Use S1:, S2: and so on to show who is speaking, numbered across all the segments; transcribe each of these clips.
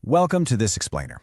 S1: Welcome to This Explainer.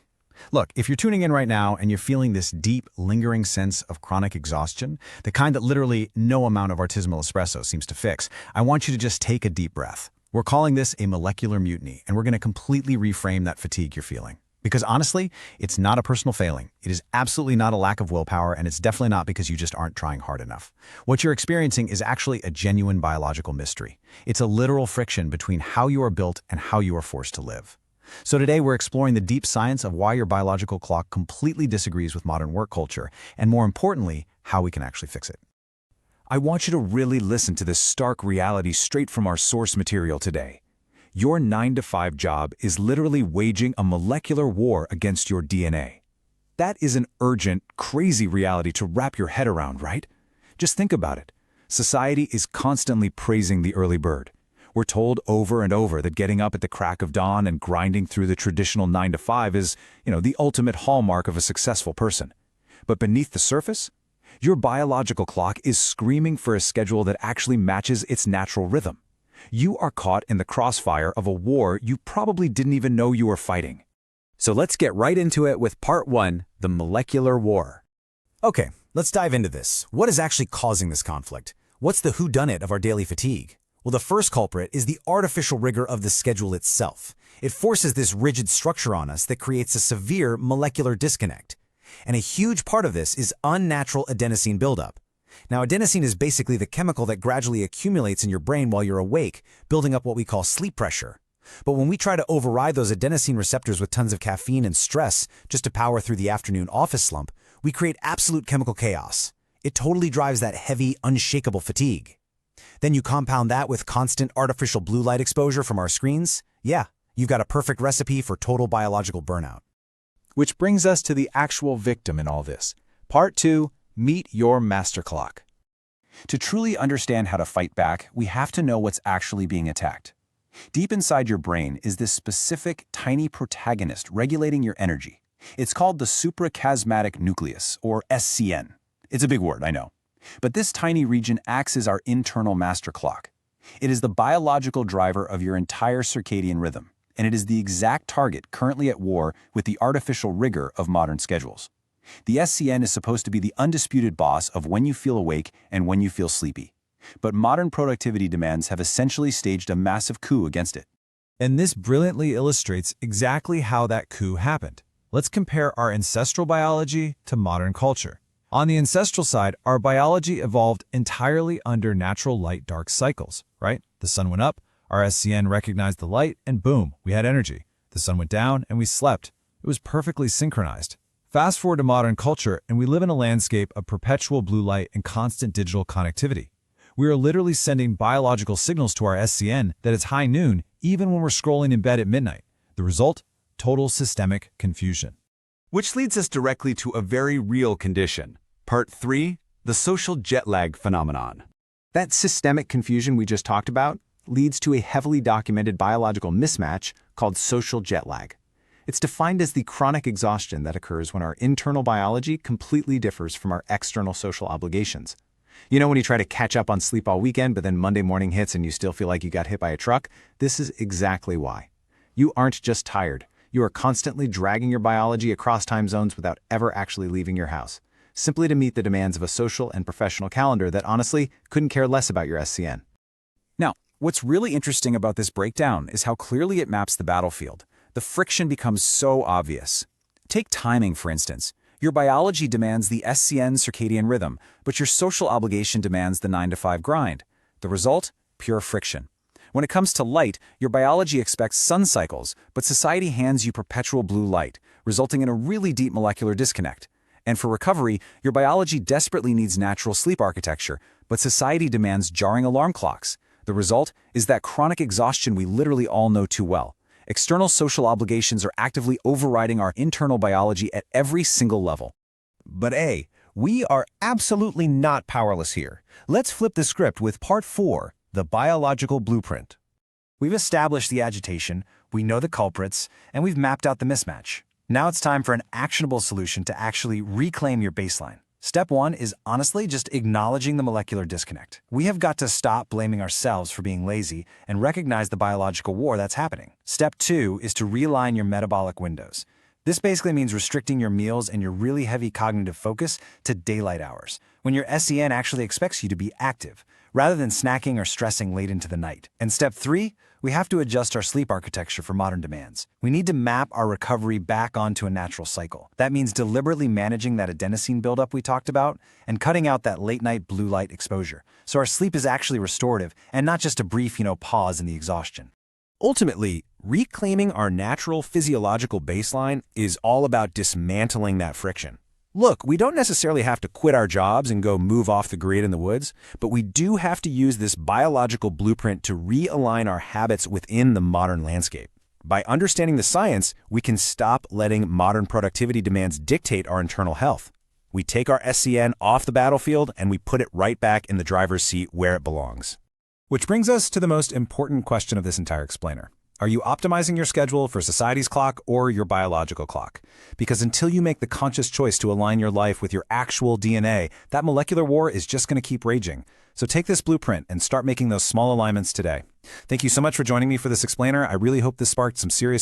S1: Look, if you're tuning in right now and you're feeling this deep, lingering sense of chronic exhaustion, the kind that literally no amount of artisanal espresso seems to fix, I want you to just take a deep breath. We're calling this a molecular mutiny, and we're going to completely reframe that fatigue you're feeling. Because honestly, it's not a personal failing. It is absolutely not a lack of willpower, and it's definitely not because you just aren't trying hard enough. What you're experiencing is actually a genuine biological mystery. It's a literal friction between how you are built and how you are forced to live. So today we're exploring the deep science of why your biological clock completely disagrees with modern work culture, and more importantly, how we can actually fix it.
S2: I want you to really listen to this stark reality straight from our source material today. Your 9-to-5 job is literally waging a molecular war against your DNA. That is an urgent, crazy reality to wrap your head around, right? Just think about it. Society is constantly praising the early bird. We're told over and over that getting up at the crack of dawn and grinding through the traditional 9-to-5 is, the ultimate hallmark of a successful person. But beneath the surface, your biological clock is screaming for a schedule that actually matches its natural rhythm. You are caught in the crossfire of a war you probably didn't even know you were fighting.
S1: So let's get right into it with Part 1, the molecular war. Okay, let's dive into this. What is actually causing this conflict? What's the whodunit of our daily fatigue? Well, the first culprit is the artificial rigor of the schedule itself. It forces this rigid structure on us that creates a severe molecular disconnect. And a huge part of this is unnatural adenosine buildup. Now, adenosine is basically the chemical that gradually accumulates in your brain while you're awake, building up what we call sleep pressure. But when we try to override those adenosine receptors with tons of caffeine and stress just to power through the afternoon office slump, we create absolute chemical chaos. It totally drives that heavy, unshakable fatigue. Then you compound that with constant artificial blue light exposure from our screens. Yeah, you've got a perfect recipe for total biological burnout.
S2: Which brings us to the actual victim in all this. Part 2, meet your master clock. To truly understand how to fight back, we have to know what's actually being attacked. Deep inside your brain is this specific, tiny protagonist regulating your energy. It's called the suprachiasmatic nucleus, or SCN. It's a big word, I know. But this tiny region acts as our internal master clock. It is the biological driver of your entire circadian rhythm, and it is the exact target currently at war with the artificial rigor of modern schedules. The SCN is supposed to be the undisputed boss of when you feel awake and when you feel sleepy. But modern productivity demands have essentially staged a massive coup against it.
S3: And this brilliantly illustrates exactly how that coup happened. Let's compare our ancestral biology to modern culture. On the ancestral side, our biology evolved entirely under natural light-dark cycles, right? The sun went up, our SCN recognized the light, and boom, we had energy. The sun went down, and we slept. It was perfectly synchronized. Fast forward to modern culture, and we live in a landscape of perpetual blue light and constant digital connectivity. We are literally sending biological signals to our SCN that it's high noon, even when we're scrolling in bed at midnight. The result? Total systemic confusion.
S4: Which leads us directly to a very real condition. Part 3, the social jet lag phenomenon.
S1: That systemic confusion we just talked about leads to a heavily documented biological mismatch called social jet lag. It's defined as the chronic exhaustion that occurs when our internal biology completely differs from our external social obligations. You know when you try to catch up on sleep all weekend, but then Monday morning hits and you still feel like you got hit by a truck? This is exactly why. You aren't just tired. You are constantly dragging your biology across time zones without ever actually leaving your house, simply to meet the demands of a social and professional calendar that honestly couldn't care less about your SCN.
S2: Now, what's really interesting about this breakdown is how clearly it maps the battlefield. The friction becomes so obvious. Take timing, for instance. Your biology demands the SCN circadian rhythm, but your social obligation demands the 9-to-5 grind. The result? Pure friction. When it comes to light, your biology expects sun cycles, but society hands you perpetual blue light, resulting in a really deep molecular disconnect. And for recovery, your biology desperately needs natural sleep architecture, but society demands jarring alarm clocks. The result is that chronic exhaustion we literally all know too well. External social obligations are actively overriding our internal biology at every single level.
S5: But A, we are absolutely not powerless here. Let's flip the script with Part 4, the biological blueprint.
S1: We've established the agitation, we know the culprits, and we've mapped out the mismatch. Now it's time for an actionable solution to actually reclaim your baseline. Step 1 is honestly just acknowledging the molecular disconnect. We have got to stop blaming ourselves for being lazy and recognize the biological war that's happening. Step 2 is to realign your metabolic windows. This basically means restricting your meals and your really heavy cognitive focus to daylight hours, when your SEN actually expects you to be active, rather than snacking or stressing late into the night. And step 3, we have to adjust our sleep architecture for modern demands. We need to map our recovery back onto a natural cycle. That means deliberately managing that adenosine buildup we talked about and cutting out that late-night blue light exposure, so our sleep is actually restorative and not just a brief, pause in the exhaustion.
S5: Ultimately, reclaiming our natural physiological baseline is all about dismantling that friction. Look, we don't necessarily have to quit our jobs and go move off the grid in the woods, but we do have to use this biological blueprint to realign our habits within the modern landscape. By understanding the science, we can stop letting modern productivity demands dictate our internal health. We take our SCN off the battlefield and we put it right back in the driver's seat where it belongs.
S2: Which brings us to the most important question of this entire explainer. Are you optimizing your schedule for society's clock or your biological clock? Because until you make the conscious choice to align your life with your actual DNA, that molecular war is just going to keep raging. So take this blueprint and start making those small alignments today. Thank you so much for joining me for this explainer. I really hope this sparked some serious